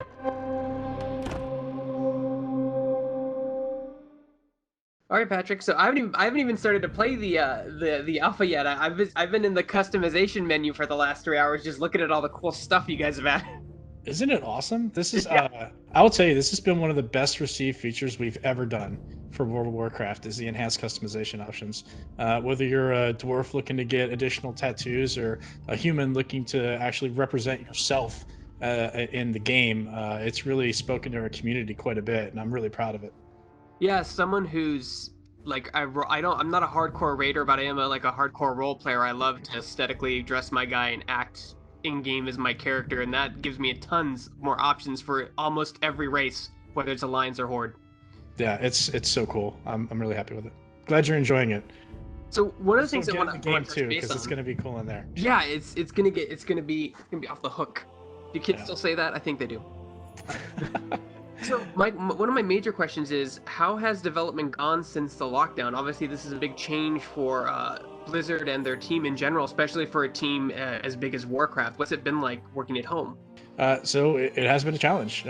All right, Patrick. So I haven't even started to play the alpha yet. I've been in the customization menu for the last 3 hours, just looking at all the cool stuff you guys have added. Isn't it awesome? This is Yeah. I will tell you, this has been one of the best received features we've ever done for World of Warcraft is the enhanced customization options. Whether you're a dwarf looking to get additional tattoos or a human looking to actually represent yourself in the game, it's really spoken to our community quite a bit, and I'm really proud of it. Yeah, someone who's like I'm not a hardcore raider, but I am like a hardcore role player. I love to aesthetically dress my guy and act in game as my character, and that gives me tons more options for almost every race, whether it's alliance or horde. Yeah, it's so cool. I'm really happy with it. Glad you're enjoying it. So one of the Also, things I get want in the to game touch too, base because it's on, gonna be cool in there. yeah, it's gonna be off the hook. Do kids Yeah. still say that? I think they do. So one of my major questions is how has development gone since the lockdown? Obviously, this is a big change for Blizzard and their team in general, especially for a team as big as Warcraft. What's it been like working at home? So it has been a challenge.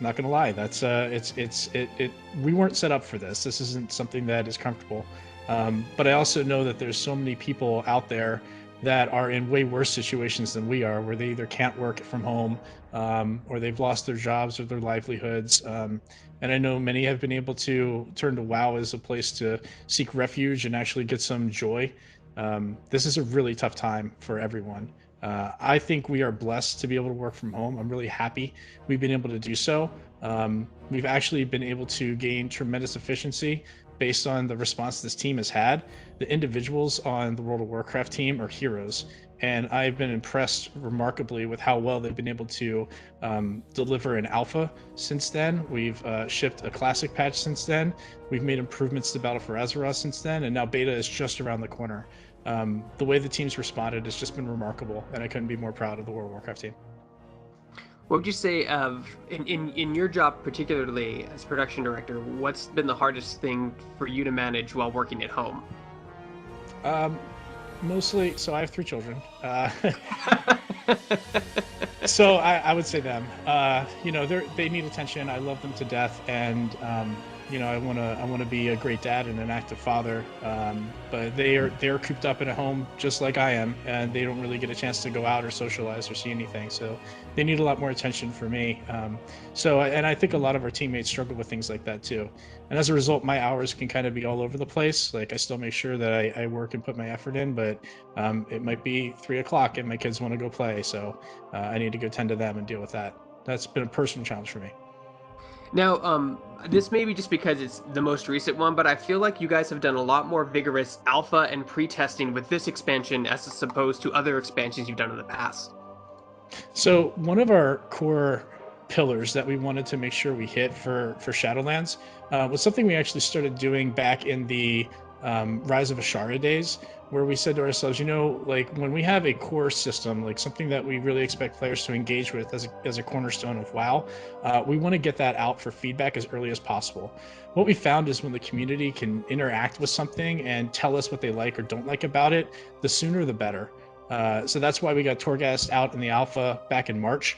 Not gonna lie, that's it. We weren't set up for this. This isn't something that is comfortable. But I also know that there's so many people out there that are in way worse situations than we are, where they either can't work from home, or they've lost their jobs or their livelihoods. And I know many have been able to turn to WoW as a place to seek refuge and actually get some joy. This is a really tough time for everyone. I think we are blessed to be able to work from home. I'm really happy we've been able to do so. We've actually been able to gain tremendous efficiency based on the response this team has had. The individuals on the World of Warcraft team are heroes, and I've been impressed remarkably with how well they've been able to deliver an alpha since then. We've shipped a classic patch since then. We've made improvements to Battle for Azeroth since then, and now beta is just around the corner. The way the team's responded has just been remarkable, and I couldn't be more proud of the World of Warcraft team. What would you say of in your job particularly as production director? What's been the hardest thing for you to manage while working at home? Um, Mostly, so I have three children. So I would say them. They need attention. I love them to death, and I wanna be a great dad and an active father. But they're cooped up in a home just like I am, and they don't really get a chance to go out or socialize or see anything. So they need a lot more attention from me. And I think a lot of our teammates struggle with things like that too. And as a result, my hours can kind of be all over the place. Like I still make sure that I work and put my effort in, but it might be 3 o'clock and my kids want to go play. So I need to go tend to them and deal with that. That's been a personal challenge for me. Now, this may be just because it's the most recent one, but I feel like you guys have done a lot more vigorous alpha and pre-testing with this expansion as opposed to other expansions you've done in the past. So one of our core pillars that we wanted to make sure we hit for Shadowlands was something we actually started doing back in the Rise of Ashara days, where we said to ourselves, like when we have a core system, like something that we really expect players to engage with as a cornerstone of WoW, we want to get that out for feedback as early as possible. What we found is when the community can interact with something and tell us what they like or don't like about it, the sooner the better. So that's why we got Torghast out in the alpha back in March.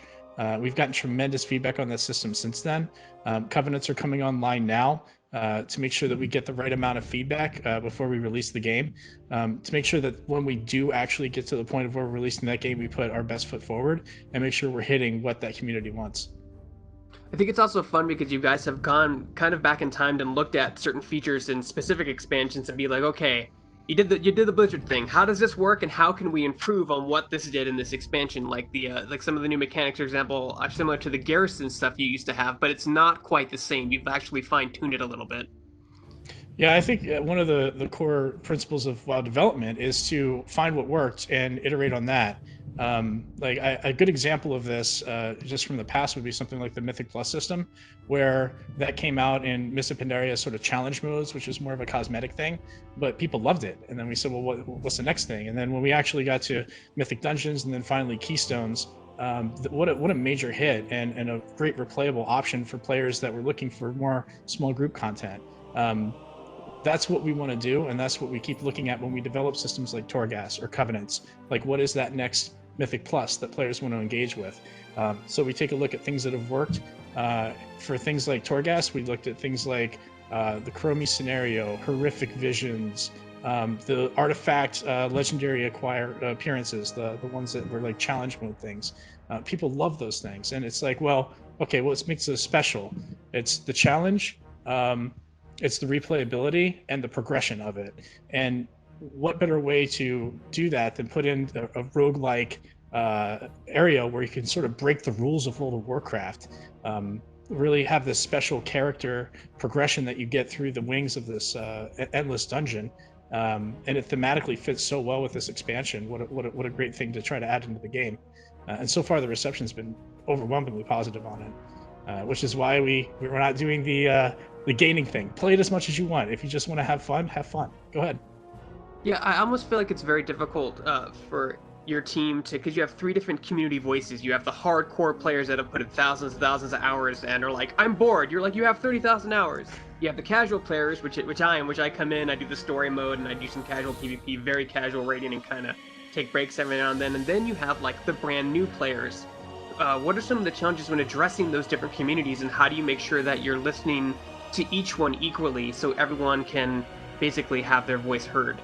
We've gotten tremendous feedback on that system since then. Covenants are coming online now to make sure that we get the right amount of feedback before we release the game, to make sure that when we do actually get to the point of where we're releasing that game, we put our best foot forward and make sure we're hitting what that community wants. I think it's also fun because you guys have gone kind of back in time and looked at certain features in specific expansions and be like, okay, you did the Blizzard thing. How does this work, and how can we improve on what this did in this expansion? Like like some of the new mechanics, for example, are similar to the Garrison stuff you used to have, but it's not quite the same. You've actually fine tuned it a little bit. Yeah, I think one of the core principles of WoW development is to find what worked and iterate on that. A good example of this, just from the past, would be something like the Mythic Plus system, where that came out in Mists of Pandaria sort of challenge modes, which is more of a cosmetic thing, but people loved it. And then we said, well, what's the next thing? And then when we actually got to Mythic Dungeons and then finally Keystones, what a major hit and a great replayable option for players that were looking for more small group content. That's what we want to do, and that's what we keep looking at when we develop systems like Torghast or Covenants. Like, what is that next Mythic Plus that players want to engage with. So we take a look at things that have worked. For things like Torghast, we looked at things like the Chromie scenario, horrific visions, the artifact legendary appearances, the ones that were like challenge mode things. People love those things, and it's like, well, okay, what makes it special? It's the challenge, it's the replayability, and the progression of it. And what better way to do that than put in a roguelike area where you can sort of break the rules of World of Warcraft, really have this special character progression that you get through the wings of this endless dungeon. And it thematically fits so well with this expansion. What a great thing to try to add into the game. And so far the reception's been overwhelmingly positive on it, which is why we're not doing the gaining thing. Play it as much as you want. If you just want to have fun, have fun. Go ahead. Yeah, I almost feel like it's very difficult for your team to, because you have three different community voices. You have the hardcore players that have put in thousands and thousands of hours and are like, I'm bored. You're like, you have 30,000 hours. You have the casual players, which I am, which I come in, I do the story mode, and I do some casual PvP, very casual raiding, and kind of take breaks every now and then. And then you have like the brand new players. What are some of the challenges when addressing those different communities, and how do you make sure that you're listening to each one equally so everyone can basically have their voice heard?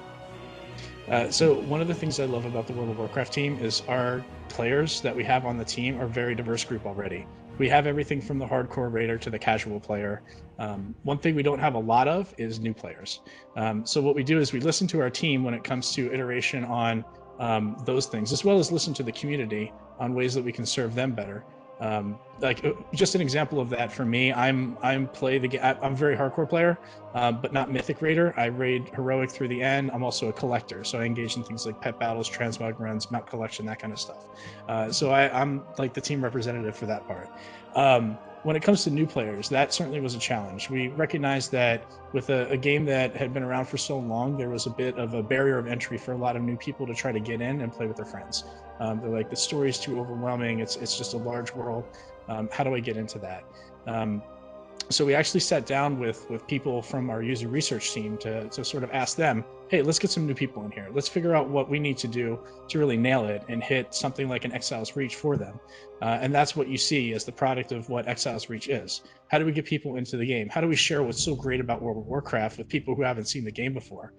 So one of the things I love about the World of Warcraft team is our players that we have on the team are a very diverse group already. We have everything from the hardcore raider to the casual player. One thing we don't have a lot of is new players. So what we do is we listen to our team when it comes to iteration on those things, as well as listen to the community on ways that we can serve them better. Just an example of that for me, I'm a very hardcore player, but not Mythic Raider. I raid Heroic through the end. I'm also a collector, so I engage in things like pet battles, transmog runs, mount collection, that kind of stuff. So I'm like the team representative for that part. When it comes to new players, that certainly was a challenge. We recognized that with a game that had been around for so long, there was a bit of a barrier of entry for a lot of new people to try to get in and play with their friends. They're like, the story's too overwhelming. It's just a large world. How do I get into that? So we actually sat down with people from our user research team to sort of ask them, hey, let's get some new people in here. Let's figure out what we need to do to really nail it and hit something like an Exile's Reach for them. And that's what you see as the product of what Exile's Reach is. How do we get people into the game? How do we share what's so great about World of Warcraft with people who haven't seen the game before?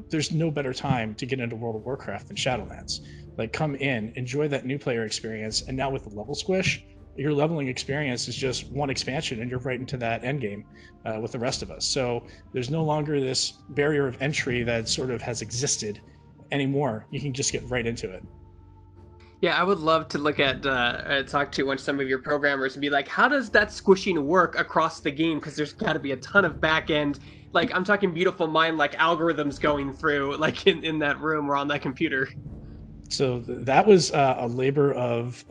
There's no better time to get into World of Warcraft than Shadowlands. Like, come in, enjoy that new player experience, and now with the level squish, your leveling experience is just one expansion and you're right into that end game with the rest of us. So there's no longer this barrier of entry that sort of has existed anymore. You can just get right into it. Yeah, I would love to look at talk to some of your programmers and be like, how does that squishing work across the game? Because there's got to be a ton of back end, like I'm talking beautiful mind, like algorithms going through, like in that room or on that computer. So that was a labor of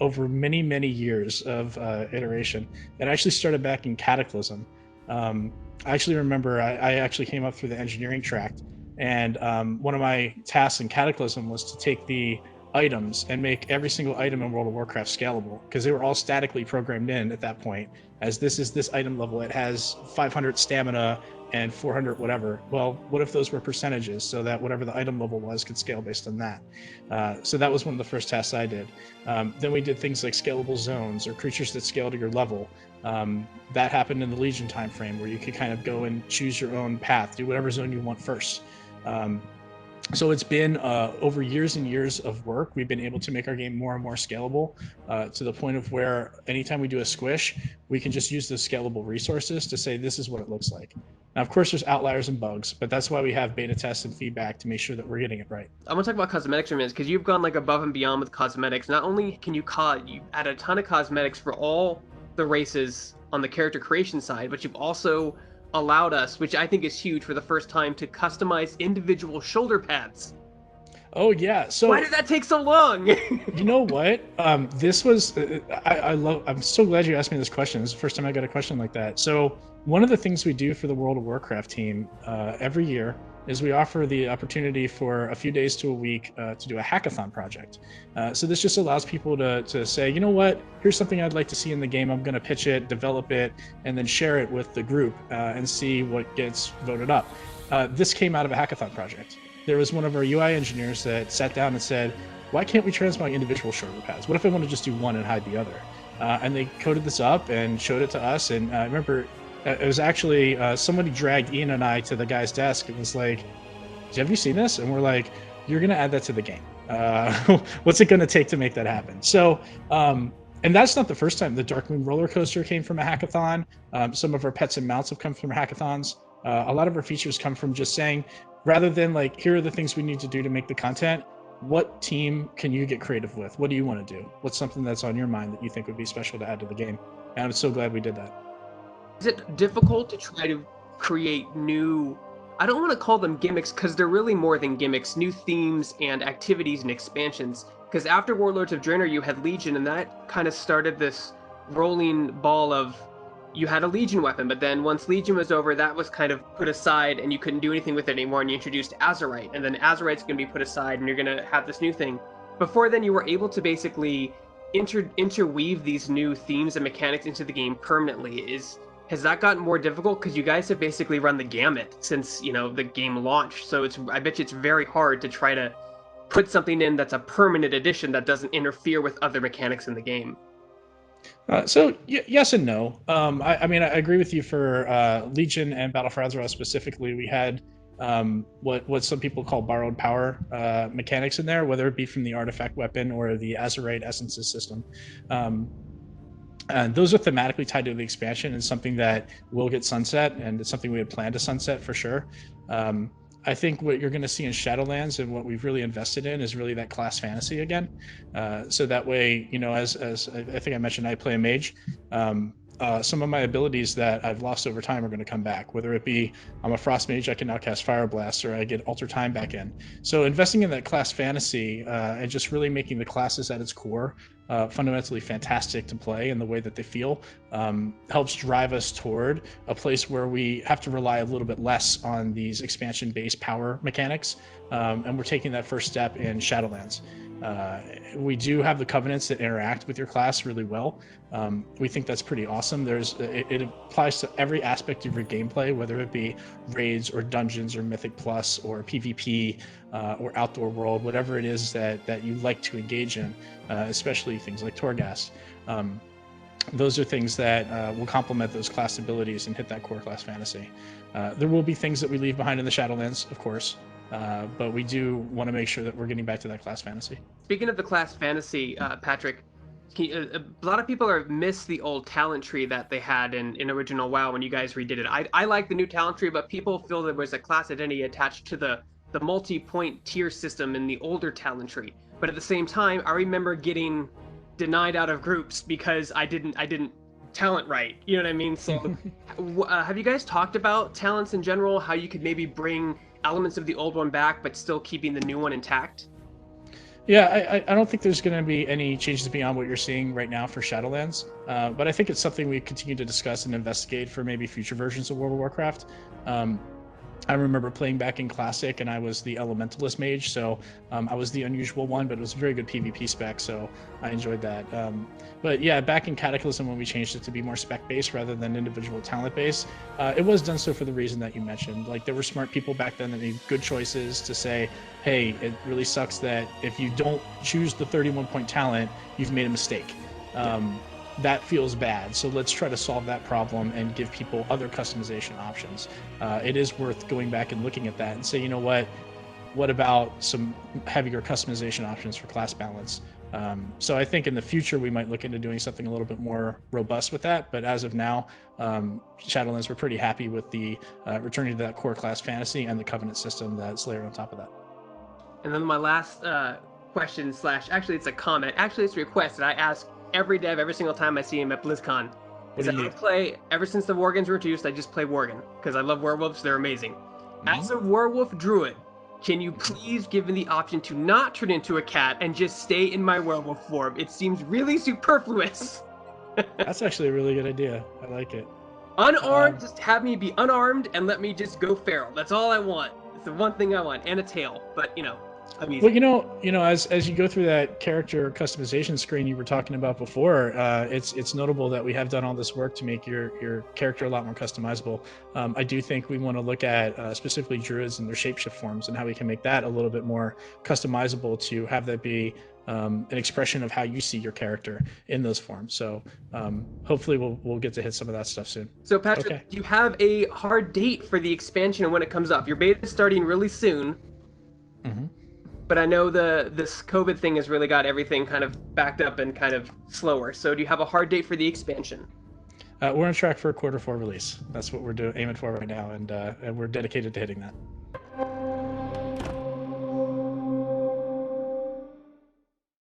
over many years of iteration. It actually started back in Cataclysm. I actually remember I actually came up through the engineering track, and one of my tasks in Cataclysm was to take the items and make every single item in World of Warcraft scalable, because they were all statically programmed in at that point. As this is this item level, it has 500 stamina and 400 whatever. Well, what if those were percentages, so that whatever the item level was could scale based on that? So that was one of the first tasks I did. Then we did things like scalable zones or creatures that scale to your level. That happened in the Legion timeframe, where you could kind of go and choose your own path, do whatever zone you want first. So it's been over years and years of work. We've been able to make our game more and more scalable to the point of where anytime we do a squish, we can just use the scalable resources to say, this is what it looks like. Now, of course, there's outliers and bugs, but that's why we have beta tests and feedback to make sure that we're getting it right. I want to talk about cosmetics for a minute, because you've gone like above and beyond with cosmetics. Not only can you add a ton of cosmetics for all the races on the character creation side, but you've also allowed us, which I think is huge, for the first time to customize individual shoulder pads. Oh yeah. So why did that take so long? You know what? This was I'm so glad you asked me this question. This is the first time I got a question like that. So one of the things we do for the World of Warcraft team every year is we offer the opportunity for a few days to a week to do a hackathon project. So this just allows people to say, you know what, here's something I'd like to see in the game. I'm going to pitch it, develop it, and then share it with the group and see what gets voted up. This came out of a hackathon project. There was one of our UI engineers that sat down and said, why can't we transmog individual shortcut paths? What if I want to just do one and hide the other? And they coded this up and showed it to us. And I remember it was actually somebody dragged Ian and I to the guy's desk and was like, have you seen this? And we're like, you're going to add that to the game. What's it going to take to make that happen? So, and that's not the first time. The Dark Moon roller coaster came from a hackathon. Some of our pets and mounts have come from hackathons. A lot of our features come from just saying, rather than like, here are the things we need to do to make the content, what team can you get creative with? What do you want to do? What's something that's on your mind that you think would be special to add to the game? And I'm so glad we did that. Is it difficult to try to create new, I don't want to call them gimmicks because they're really more than gimmicks, new themes and activities and expansions? Because after Warlords of Draenor, you had Legion, and that kind of started this rolling ball of, you had a Legion weapon, but then once Legion was over, that was kind of put aside and you couldn't do anything with it anymore, and you introduced Azerite, and then Azerite's going to be put aside and you're going to have this new thing. Before then, you were able to basically interweave these new themes and mechanics into the game permanently. Has that gotten more difficult? Because you guys have basically run the gamut since, the game launched, so I bet you it's very hard to try to put something in that's a permanent addition that doesn't interfere with other mechanics in the game. So yes and no. I mean, I agree with you for Legion and Battle for Azeroth specifically. We had what some people call borrowed power mechanics in there, whether it be from the artifact weapon or the Azerite essences system. And those are thematically tied to the expansion and something that will get sunset, and it's something we had planned to sunset for sure. I think what you're going to see in Shadowlands and what we've really invested in is really that class fantasy again. So that way, as I think I mentioned, I play a mage. Some of my abilities that I've lost over time are going to come back, whether it be I'm a frost mage, I can now cast fire blast, or I get alter time back in. So investing in that class fantasy and just really making the classes at its core fundamentally fantastic to play in the way that they feel helps drive us toward a place where we have to rely a little bit less on these expansion-based power mechanics, and we're taking that first step in Shadowlands. We do have the covenants that interact with your class really well. We think that's pretty awesome. It applies to every aspect of your gameplay, whether it be raids or dungeons or Mythic Plus or PvP or outdoor world, whatever it is that you like to engage in, especially things like Torghast. Those are things that will complement those class abilities and hit that core class fantasy. There will be things that we leave behind in the Shadowlands, of course. But we do want to make sure that we're getting back to that class fantasy. Speaking of the class fantasy, Patrick, a lot of people are miss the old talent tree that they had in original WoW when you guys redid it. I like the new talent tree, but people feel there was a class identity attached to the multi-point tier system in the older talent tree. But at the same time, I remember getting denied out of groups because I didn't talent right. You know what I mean? So have you guys talked about talents in general, how you could maybe bring elements of the old one back but still keeping the new one intact? Yeah, I don't think there's going to be any changes beyond what you're seeing right now for Shadowlands, but I think it's something we continue to discuss and investigate for maybe future versions of World of Warcraft. I remember playing back in Classic, and I was the Elementalist mage, so I was the unusual one, but it was a very good PvP spec, so I enjoyed that. But yeah, back in Cataclysm, when we changed it to be more spec-based rather than individual talent-based, it was done so for the reason that you mentioned. Like, there were smart people back then that made good choices to say, hey, it really sucks that if you don't choose the 31-point talent, you've made a mistake. That feels bad, so let's try to solve that problem and give people other customization options. It is worth going back and looking at that and say, you know what about some heavier customization options for class balance? So I think in the future we might look into doing something a little bit more robust with that, but as of now, Shadowlands, we're pretty happy with the returning to that core class fantasy and the covenant system that's layered on top of that. And then my last question / actually it's a comment, actually it's a request that I ask every dev every single time I see him at BlizzCon. Is that I play, ever since the Worgens were introduced, I just play Worgen because I love werewolves, they're amazing. As a werewolf druid, can you please give me the option to not turn into a cat and just stay in my werewolf form? It seems really superfluous. That's actually a really good idea. I like it. Unarmed, just have me be unarmed and let me just go feral. That's all I want. It's the one thing I want, and a tail, but Amazing. Well, as you go through that character customization screen you were talking about before, it's notable that we have done all this work to make your character a lot more customizable. I do think we want to look at specifically druids and their shapeshift forms and how we can make that a little bit more customizable to have that be an expression of how you see your character in those forms. So hopefully we'll get to hit some of that stuff soon. So, Patrick, Okay. you have a hard date for the expansion and when it comes up. Your beta is starting really soon, Mm-hmm. but I know this COVID thing has really got everything kind of backed up and kind of slower. So, do you have a hard date for the expansion? We're on track for a quarter four release. That's what we're aiming for right now, and we're dedicated to hitting that.